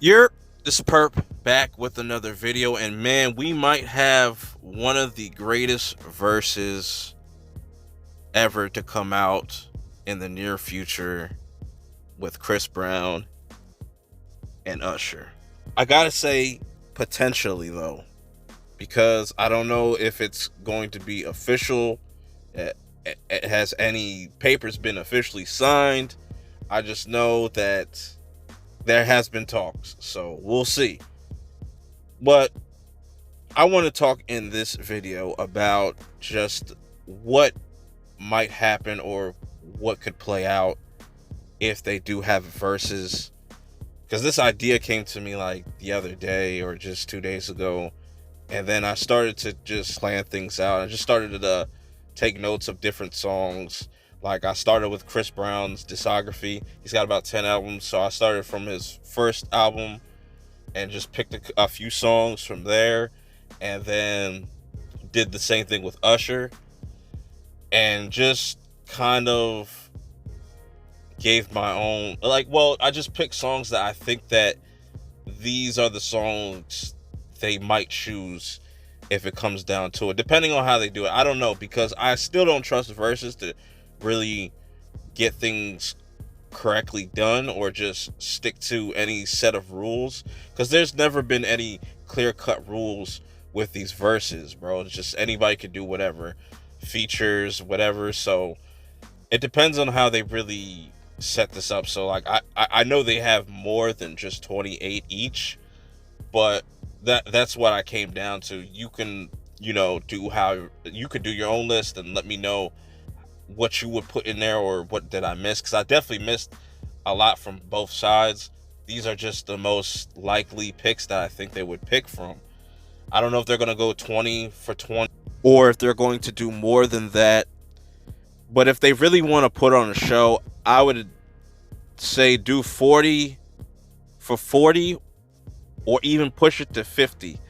You're this perp back with another video, and man, we might have one of the greatest verses ever to come out in the near future with Chris Brown and Usher. I gotta say, potentially though, because I don't know if it's going to be official. Has any papers been officially signed? I just know that there has been talks, so we'll see. But I want to talk in this video about just what might happen or what could play out if they do have verses. Because this idea came to me like the other day or just 2 days ago. And then I started to just plan things out. I just started to take notes of different songs. Like I started with Chris Brown's discography. He's got about 10 albums. So I started from his first album and just picked a few songs from there, and then did the same thing with Usher, and just kind of gave my own, I just picked songs that I think that these are the songs they might choose if it comes down to it, depending on how they do it. I don't know, because I still don't trust verses to really get things correctly done or just stick to any set of rules, because there's never been any clear-cut rules with these verses, bro. It's just anybody could do whatever, features, whatever. So it depends on how they really set this up. So like I know they have more than just 28 each, but that's what I came down to. You can, do how you could do your own list and let me know what you would put in there or what did I miss, because I definitely missed a lot from both sides. These are just the most likely picks that I think they would pick from. I don't know if they're going to go 20 for 20 or if they're going to do more than that. But if they really want to put on a show, I would say do 40 for 40 or even push it to 50.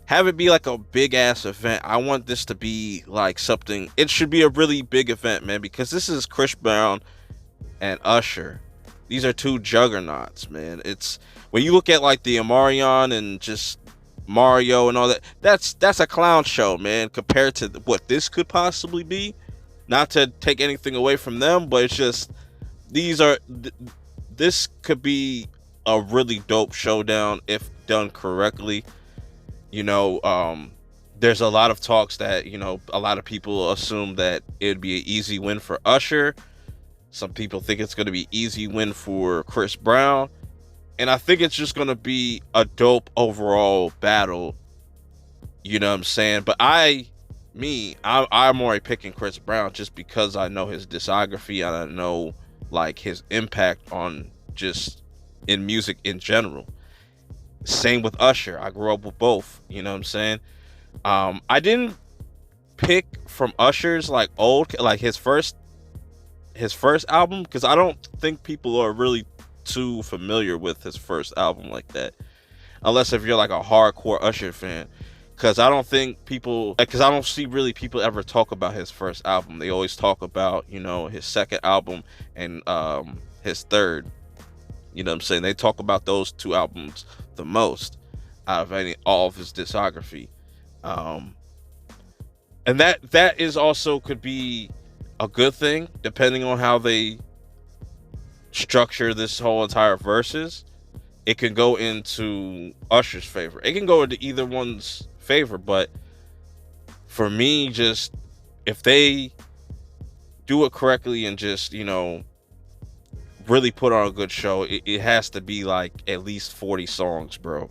Have it be like a big ass event. I want this to be like something. It should be a really big event, man, because this is Chris Brown and Usher. These are two juggernauts, man. It's when you look at like the Amarion and just Mario and all that. That's a clown show, man, compared to what this could possibly be. Not to take anything away from them, but it's just these are. This could be a really dope showdown if done correctly. You know, there's a lot of talks that, a lot of people assume that it'd be an easy win for Usher. Some people think it's going to be easy win for Chris Brown. And I think it's just going to be a dope overall battle. You know what I'm saying? But I'm already picking Chris Brown just because I know his discography and I know like his impact on just in music in general. Same with Usher. I grew up with both. You know what I'm saying? I didn't pick from Usher's like old, like his first album, because I don't think people are really too familiar with his first album like that, unless if you're like a hardcore Usher fan. Because I don't think people, because I don't see really people ever talk about his first album. They always talk about his second album and his third. You know what I'm saying? They talk about those two albums the most out of all of his discography. Um, and that is also could be a good thing depending on how they structure this whole entire verses. It can go into Usher's favor. It can go into either one's favor, but for me, just if they do it correctly and just really put on a good show, it has to be like at least 40 songs, bro.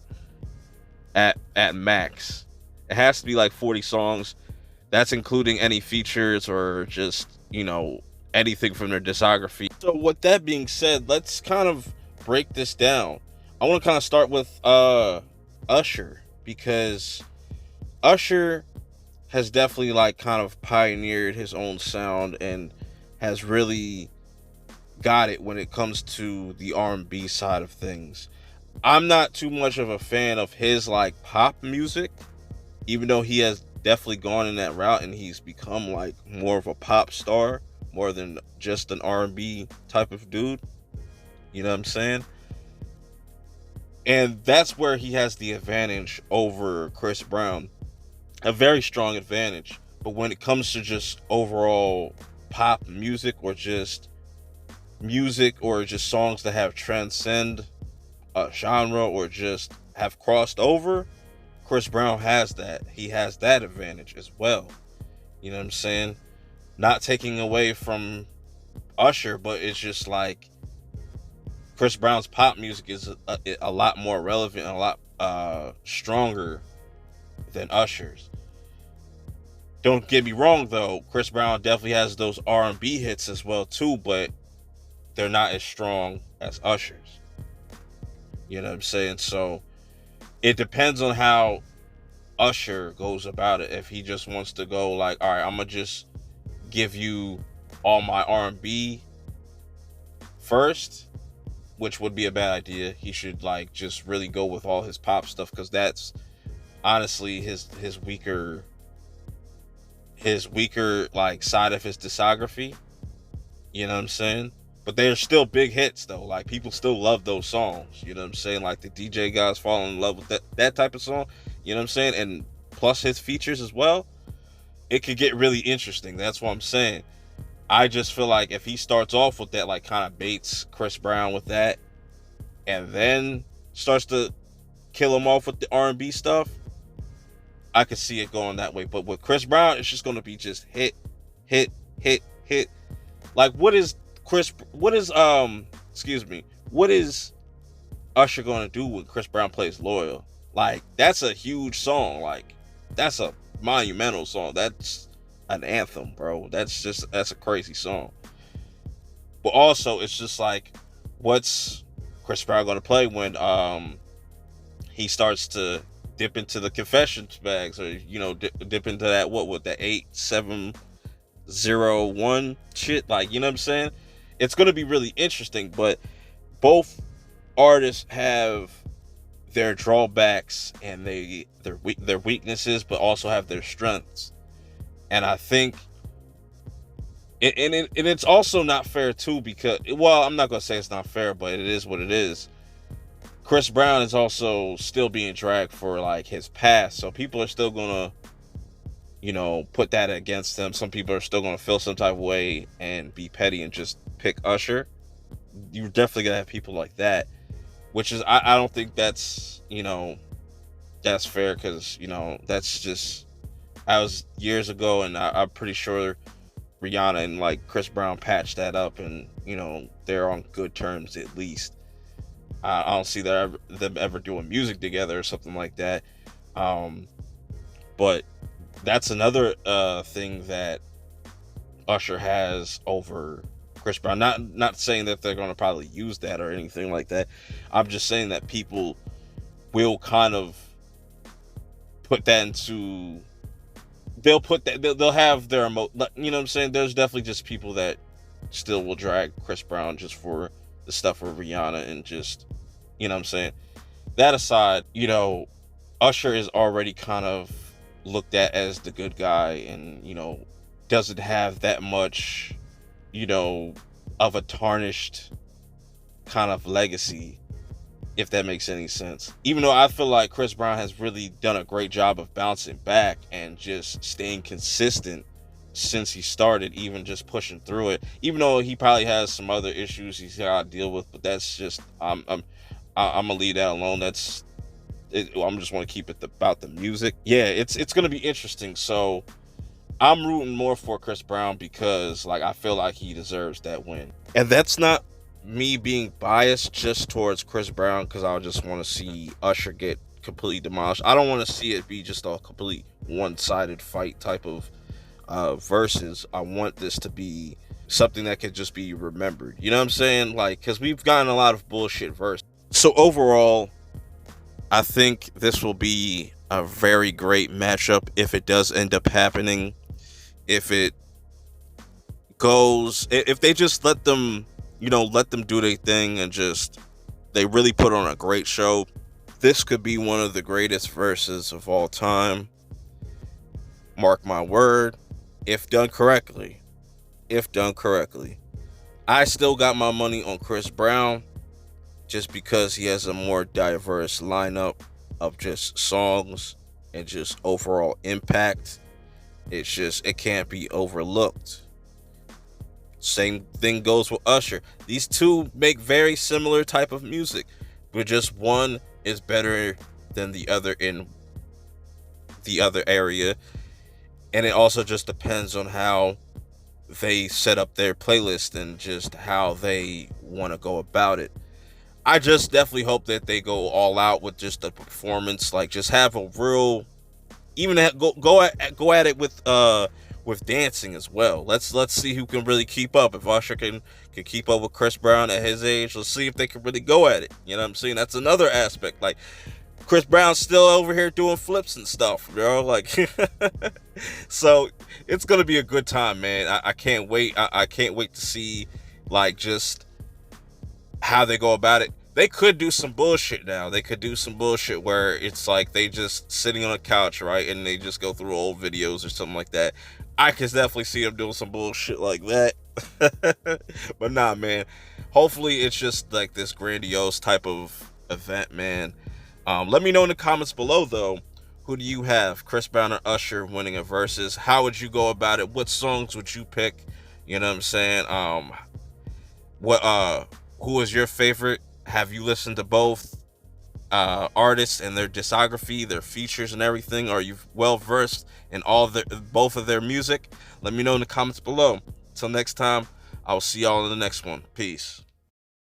At max, it has to be like 40 songs. That's including any features or just anything from their discography. So with that being said, let's kind of break this down. I want to kind of start with Usher, because Usher has definitely like kind of pioneered his own sound and has really got it when it comes to the R&B side of things. I'm not too much of a fan of his like pop music, even though he has definitely gone in that route and he's become like more of a pop star more than just an R&B type of dude. You know what I'm saying? And that's where he has the advantage over Chris Brown, a very strong advantage. But when it comes to just overall pop music, or just songs that have transcend a genre or just have crossed over, Chris Brown has that. He has that advantage as well. You know what I'm saying? Not taking away from Usher, but it's just like Chris Brown's pop music is a lot more relevant and a lot stronger than Usher's. Don't get me wrong though, Chris Brown definitely has those R&B hits as well too, but they're not as strong as Usher's. You know what I'm saying? So it depends on how Usher goes about it. If he just wants to go like, all right, I'm gonna just give you all my R&B first, which would be a bad idea. He should like just really go with all his pop stuff, because that's honestly his weaker like side of his discography. You know what I'm saying? But they're still big hits though. Like people still love those songs. You know what I'm saying? Like the DJ guys fall in love with that type of song. You know what I'm saying? And plus his features as well. It could get really interesting. That's what I'm saying. I just feel like if he starts off with that, like kind of baits Chris Brown with that, and then starts to kill him off with the R&B stuff, I could see it going that way. But with Chris Brown, it's just going to be just hit, hit, hit, hit. Like what is what is Usher going to do when Chris Brown plays Loyal? Like that's a huge song. Like that's a monumental song. That's an anthem, bro. That's a crazy song. But also it's just like, what's Chris Brown going to play when he starts to dip into the confessions bags, or dip into that, what with that 8701 shit, like, you know what I'm saying? It's going to be really interesting. But both artists have their drawbacks and their weaknesses, but also have their strengths. And I think and it's also not fair too, because, well, I'm not going to say it's not fair, but it is what it is. Chris Brown is also still being dragged for like his past, so people are still gonna, put that against him. Some people are still gonna feel some type of way and be petty and just pick Usher. You're definitely gonna have people like that, which is I don't think that's fair, because that's just, I was years ago, and I'm pretty sure Rihanna and like Chris Brown patched that up, and they're on good terms at least. I don't see them ever doing music together or something like that. But that's another thing that Usher has over Chris Brown. Not saying that they're going to probably use that or anything like that. I'm just saying that people will kind of put that into. They'll put that. They'll have their You know what I'm saying? There's definitely just people that still will drag Chris Brown just for the stuff with Rihanna, and just, you know what I'm saying? That aside, Usher is already kind of looked at as the good guy, and, doesn't have that much, of a tarnished kind of legacy, if that makes any sense. Even though I feel like Chris Brown has really done a great job of bouncing back and just staying consistent since he started, even just pushing through it, even though he probably has some other issues he's got to deal with. But that's just, I'm gonna leave that alone. That's it. I'm just want to keep it about the music. Yeah, it's gonna be interesting. So I'm rooting more for Chris Brown, because like I feel like he deserves that win. And that's not me being biased just towards Chris Brown, because I just want to see Usher get completely demolished. I don't want to see it be just a complete one-sided fight type of verses. I want this to be something that could just be remembered. You know what I'm saying? Like, because we've gotten a lot of bullshit verses. So overall, I think this will be a very great matchup if it does end up happening. If they just let them do their thing, and just they really put on a great show, this could be one of the greatest verses of all time. Mark my word. If done correctly. I still got my money on Chris Brown, just because he has a more diverse lineup of just songs and just overall impact. It can't be overlooked. Same thing goes with Usher. These two make very similar type of music, but just one is better than the other in the other area. And it also just depends on how they set up their playlist and just how they want to go about it. I just definitely hope that they go all out with just the performance, like just have a real, even go at it with dancing as well. Let's see who can really keep up. If Usher can keep up with Chris Brown at his age, let's see if they can really go at it. You know what I'm saying? That's another aspect. Like Chris Brown's still over here doing flips and stuff, like so it's gonna be a good time, man. I can't wait. I can't wait to see like just how they go about it. They could do some bullshit now. They could do some bullshit where it's like they just sitting on a couch, right, and they just go through old videos or something like that. I can definitely see them doing some bullshit like that. But nah, man. Hopefully it's just like this grandiose type of event, man. Let me know in the comments below though. Who do you have, Chris Brown or Usher, winning a versus? How would you go about it? What songs would you pick? You know what I'm saying? What who is your favorite? Have you listened to both artists and their discography, their features and everything? Are you well versed in both of their music? Let me know in the comments below. Till next time, I'll see y'all in the next one. Peace.